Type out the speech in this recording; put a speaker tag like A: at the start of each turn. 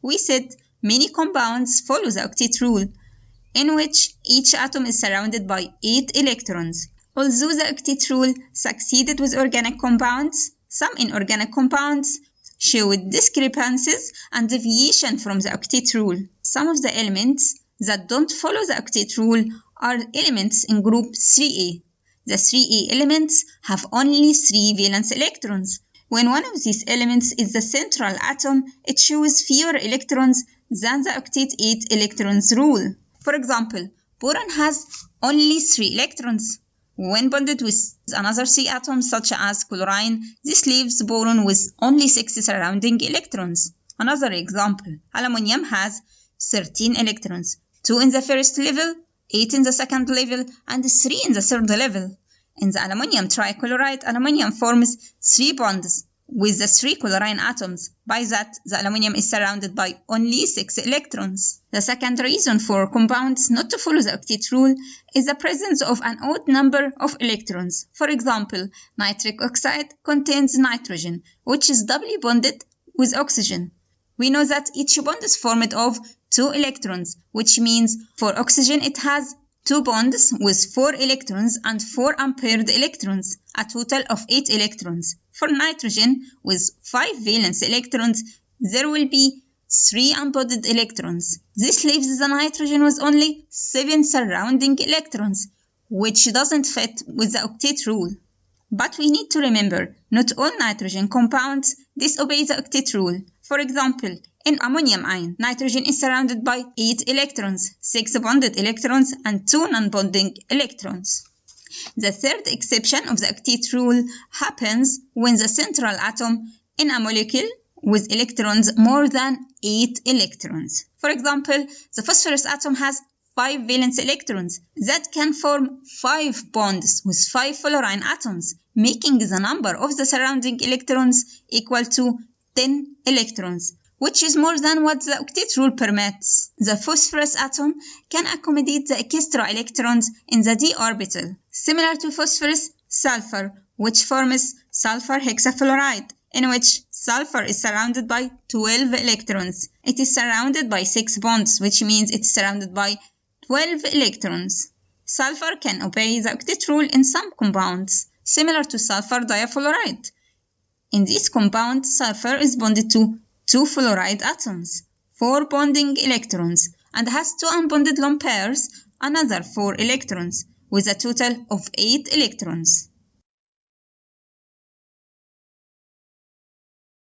A: We said many compounds follow the octet rule, in which each atom is surrounded by 8 electrons. Although the octet rule succeeded with organic compounds, some inorganic compounds showed discrepancies and deviation from the octet rule. Some of the elements that don't follow the octet rule are elements in group 3A. The 3A elements have only 3 valence electrons. When one of these elements is the central atom, it shows fewer electrons than the octet 8 electrons rule. For example, boron has only 3 electrons. When bonded with another 3 atoms such as chlorine, this leaves boron with only 6 surrounding electrons. Another example, aluminium has 13 electrons, 2 in the first level, 8 in the second level, and 3 in the third level. In the aluminium trichloride, aluminium forms 3 bonds with the 3 chlorine atoms. By that, the aluminium is surrounded by only 6 electrons. The second reason for compounds not to follow the octet rule is the presence of an odd number of electrons. For example, nitric oxide contains nitrogen, which is doubly bonded with oxygen. We know that each bond is formed of 2 electrons, which means for oxygen it has 2 bonds with 4 electrons and 4 unpaired electrons, a total of 8 electrons. For nitrogen, with 5 valence electrons, there will be 3 unbonded electrons. This leaves the nitrogen with only 7 surrounding electrons, which doesn't fit with the octet rule. But we need to remember, not all nitrogen compounds disobey the octet rule. For example, in ammonium ion, nitrogen is surrounded by 8 electrons, 6 bonded electrons, and 2 non-bonding electrons. The third exception of the octet rule happens when the central atom in a molecule with electrons more than 8 electrons. For example, the phosphorus atom has 5 valence electrons that can form 5 bonds with 5 fluorine atoms, making the number of the surrounding electrons equal to 10 electrons, which is more than what the octet rule permits. The phosphorus atom can accommodate the extra electrons in the d orbital, similar to phosphorus sulfur, which forms sulfur hexafluoride, in which sulfur is surrounded by 12 electrons. It is surrounded by 6 bonds, which means it's surrounded by 12 electrons. Sulfur can obey the octet rule in some compounds, similar to sulfur diafluoride. In this compound, sulfur is bonded to 2 fluoride atoms, 4 bonding electrons, and has 2 unbonded lone pairs, another 4 electrons, with a total of 8 electrons.